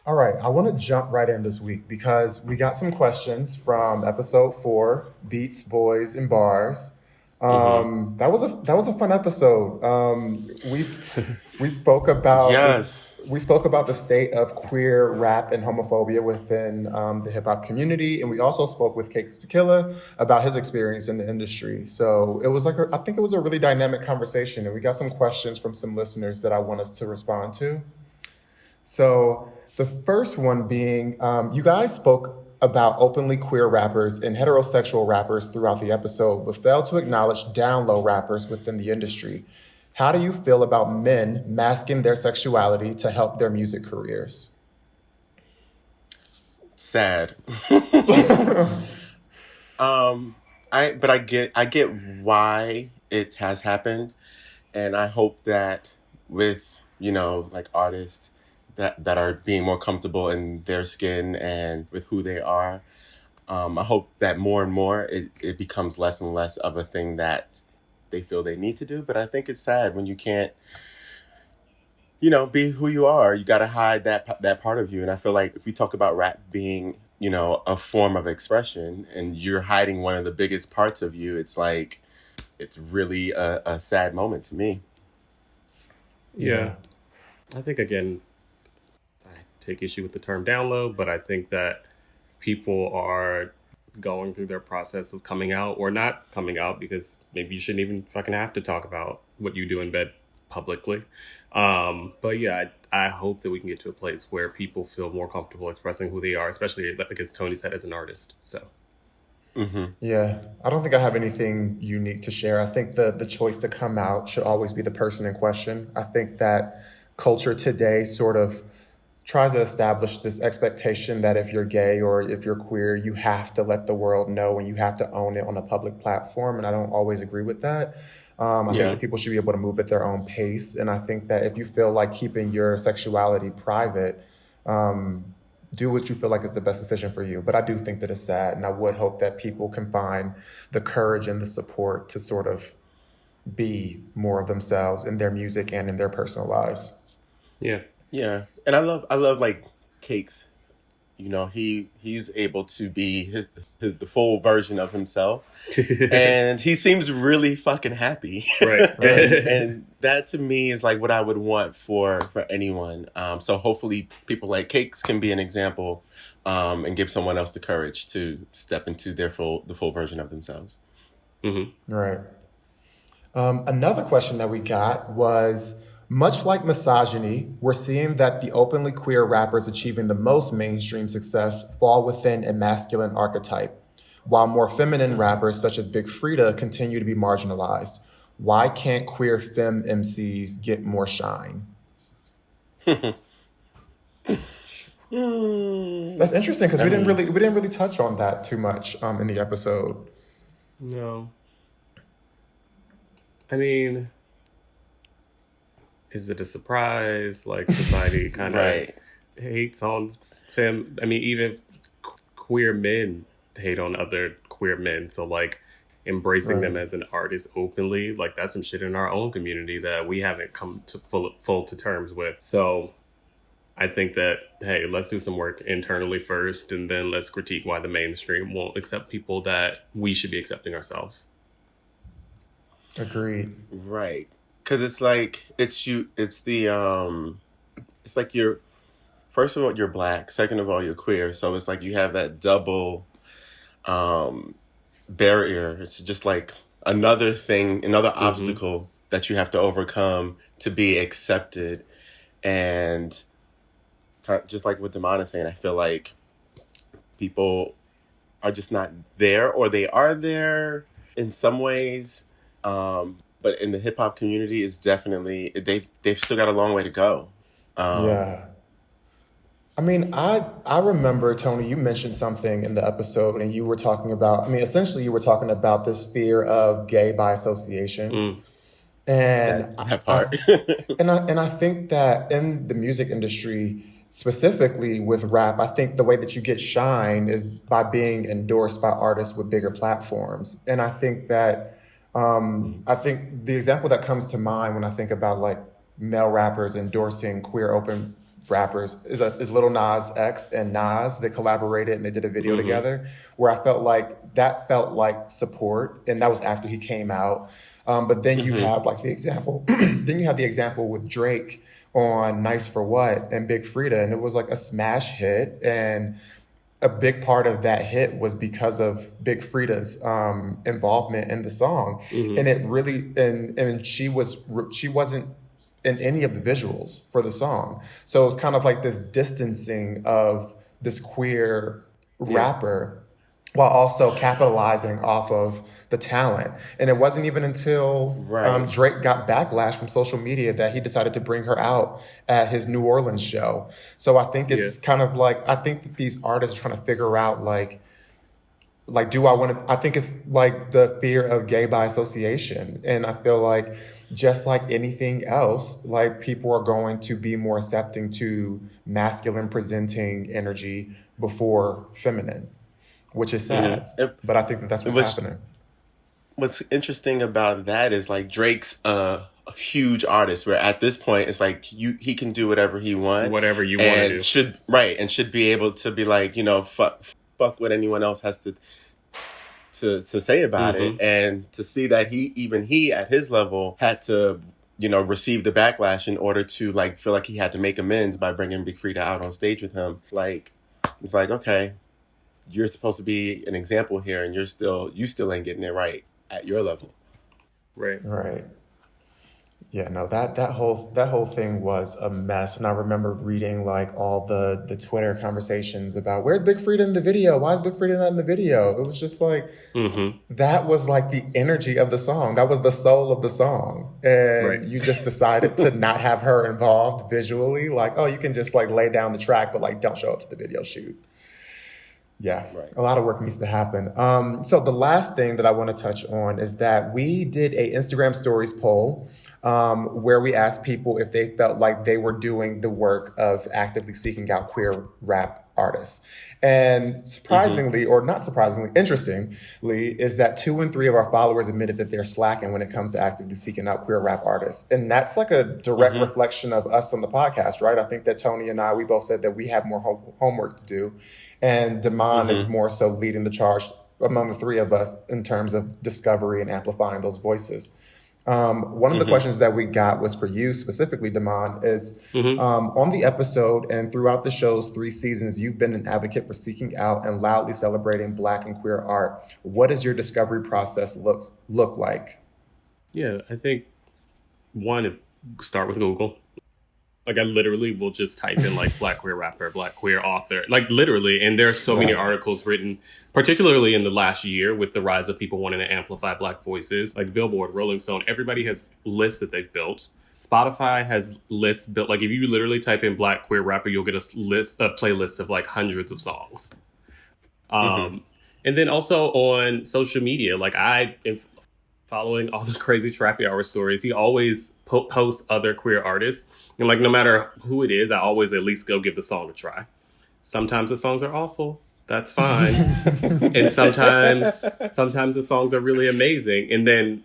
All right, I want to jump right in this week because we got some questions from episode 4, Beats, Boys, and Bars. Hmm. That was a fun episode. We spoke about this. Yes. We spoke about the state of queer rap and homophobia within the hip hop community, and we also spoke with Cakes Tequila about his experience in the industry. So it was I think it was a really dynamic conversation, and we got some questions from some listeners that I want us to respond to. So the first one being, you guys spoke about openly queer rappers and heterosexual rappers throughout the episode, but failed to acknowledge down low rappers within the industry. How do you feel about men masking their sexuality to help their music careers? Sad. um but I get why it has happened, and I hope that with, like artists that are being more comfortable in their skin and with who they are, I hope that more and more it becomes less and less of a thing that they feel they need to do. But I think it's sad when you can't, be who you are. You got to hide that part of you. And I feel like if we talk about rap being, a form of expression, and you're hiding one of the biggest parts of you, it's like it's really a sad moment to me. Yeah, Yeah. I think again, I take issue with the term download, but I think that people are going through their process of coming out or not coming out because maybe you shouldn't even fucking have to talk about what you do in bed publicly. But yeah, I hope that we can get to a place where people feel more comfortable expressing who they are, especially like as Tony said, as an artist. So Hmm. Yeah, I don't think I have anything unique to share. I think the choice to come out should always be the person in question. I think that culture today sort of tries to establish this expectation that if you're gay or if you're queer, you have to let the world know and you have to own it on a public platform. And I don't always agree with that. I think Yeah. that people should be able to move at their own pace. And I think that if you feel like keeping your sexuality private, um, do what you feel like is the best decision for you. But I do think that it's sad. And I would hope that people can find the courage and the support to sort of be more of themselves in their music and in their personal lives. yeah. Yeah. And I love like Cakes. He's able to be his the full version of himself, and he seems really fucking happy. Right. and that to me is like what I would want for anyone. So hopefully people like Cakes can be an example, and give someone else the courage to step into the full version of themselves. Hmm. Right. Another question that we got was, much like misogyny, we're seeing that the openly queer rappers achieving the most mainstream success fall within a masculine archetype, while more feminine rappers such as Big Frida continue to be marginalized. Why can't queer femme MCs get more shine? Hmm. That's interesting because I mean, we didn't really touch on that too much in the episode. No, I mean, is it a surprise? Like society kind of right. hates on fem. I mean, even queer men hate on other queer men. So like embracing them Right. as an artist openly, like that's some shit in our own community that we haven't come to full to terms with. So I think that hey, let's do some work internally first, and then let's critique why the mainstream won't accept people that we should be accepting ourselves. Agreed. Right. Cause it's like it's like you're, first of all, you're black, second of all, you're queer. So it's like you have that double um barrier. It's just like another thing, another Hmm. obstacle that you have to overcome to be accepted. And just like what Damon is saying, I feel like people are just not there, or they are there in some ways. But in the hip hop community, it's definitely they've still got a long way to go. Um, Yeah. I mean, I remember Tony, you mentioned something in the episode, and you were talking about. I mean, essentially, you were talking about this fear of gay by association, Mm. and that part. and I think that in the music industry, specifically with rap, I think the way that you get shine is by being endorsed by artists with bigger platforms, and I think that I think the example that comes to mind when I think about like male rappers endorsing queer open rappers is Lil Nas X and Nas. They collaborated and they did a video together where I felt like that felt like support, and that was after he came out. But then you have like the example, then you have the example with Drake on Nice for What and Big Frida, and it was like a smash hit, and a big part of that hit was because of Big Frida's involvement in the song, and it really and she wasn't in any of the visuals for the song, so it was kind of like this distancing of this queer rapper while also capitalizing off of the talent. And it wasn't even until Drake got backlash from social media that he decided to bring her out at his New Orleans show. So I think it's kind of like, I think that these artists are trying to figure out like, do I want to, I think it's like the fear of gay by association. And I feel like just like anything else, like people are going to be more accepting to masculine presenting energy before feminine, which is sad. But I think that that's what's happening. What's interesting about that is like Drake's a huge artist where at this point it's like he can do whatever he wants. Whatever you want to do. Should be able to be like, fuck what anyone else has to say about it. And to see that he at his level had to, receive the backlash in order to like feel like he had to make amends by bringing Big Frida out on stage with him. Like, it's like, okay, you're supposed to be an example here, and you still ain't getting it right at your level. Right. Yeah, no, that whole thing was a mess. And I remember reading like all the Twitter conversations about where's Big Frida in the video? Why is Big Frida not in the video? It was just like that was like the energy of the song. That was the soul of the song. And you just decided to not have her involved visually. Like, oh, you can just like lay down the track, but like don't show up to the video shoot. Yeah, a lot of work needs to happen. So the last thing that I want to touch on is that we did a Instagram stories poll where we asked people if they felt like they were doing the work of actively seeking out queer rap artists. And surprisingly, or not surprisingly, interestingly, is that 2 in 3 of our followers admitted that they're slacking when it comes to actively seeking out queer rap artists. And that's like a direct reflection of us on the podcast, right? I think that Tony and I, we both said that we have more homework to do. And Damon is more so leading the charge among the 3 of us in terms of discovery and amplifying those voices. One of the questions that we got was for you specifically, Damon, is on the episode and throughout the show's 3 seasons, you've been an advocate for seeking out and loudly celebrating Black and queer art. What does your discovery process look like? Yeah, I think one, start with Google. Like I literally will just type in like Black queer rapper, Black queer author, like literally. And there's so many articles written, particularly in the last year with the rise of people wanting to amplify Black voices, like Billboard, Rolling Stone, everybody has lists that they've built. Spotify has lists built. Like if you literally type in Black queer rapper, you'll get a playlist of like hundreds of songs. And then also on social media, like I am following all the crazy Trappy Hour stories. He always posts other queer artists. And like, no matter who it is, I always at least go give the song a try. Sometimes the songs are awful. That's fine. And sometimes the songs are really amazing. And then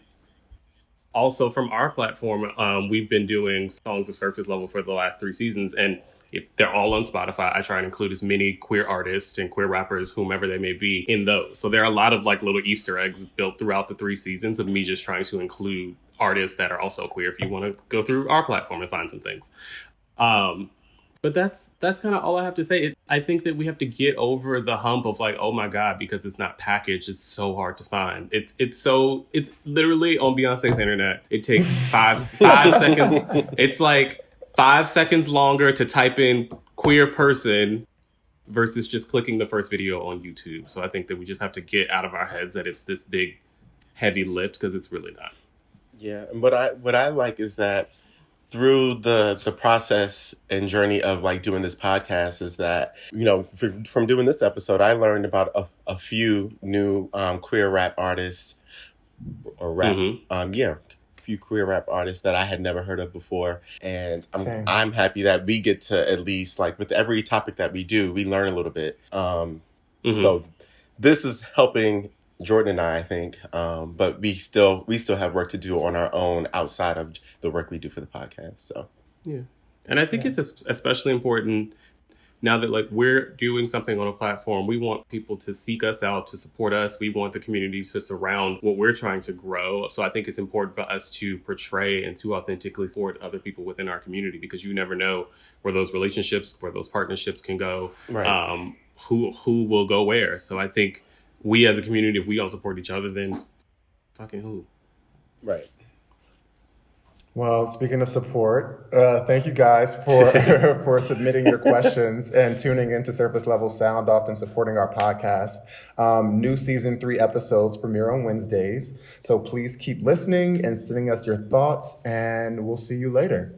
also from our platform, we've been doing Songs of Surface Level for the last 3 seasons. And if they're all on Spotify, I try and include as many queer artists and queer rappers, whomever they may be, in those. So there are a lot of like little Easter eggs built throughout the 3 seasons of me just trying to include artists that are also queer if you want to go through our platform and find some things. But that's kind of all I have to say. I think that we have to get over the hump of like, oh my God, because it's not packaged, it's so hard to find. It's literally on Beyonce's internet. It takes five seconds. It's like 5 seconds longer to type in queer person versus just clicking the first video on YouTube. So I think that we just have to get out of our heads that it's this big, heavy lift, because it's really not. Yeah, and what I like is that through the process and journey of like doing this podcast is that, from doing this episode, I learned about a few new queer rap artists or rap, few queer rap artists that I had never heard of before. And I'm happy that we get to at least like with every topic that we do, we learn a little bit. So this is helping Jordan and I think, but we still have work to do on our own outside of the work we do for the podcast. So yeah, And I think it's especially important now that like we're doing something on a platform. We want people to seek us out, to support us. We want the community to surround what we're trying to grow. So I think it's important for us to portray and to authentically support other people within our community, because you never know where those relationships, where those partnerships can go, Right. who will go where. So I think we as a community, if we don't support each other, then fucking who? Right. Well, speaking of support, thank you guys for for submitting your questions and tuning into Surface Level Sound Off and supporting our podcast. New season 3 episodes premiere on Wednesdays, so please keep listening and sending us your thoughts, and we'll see you later.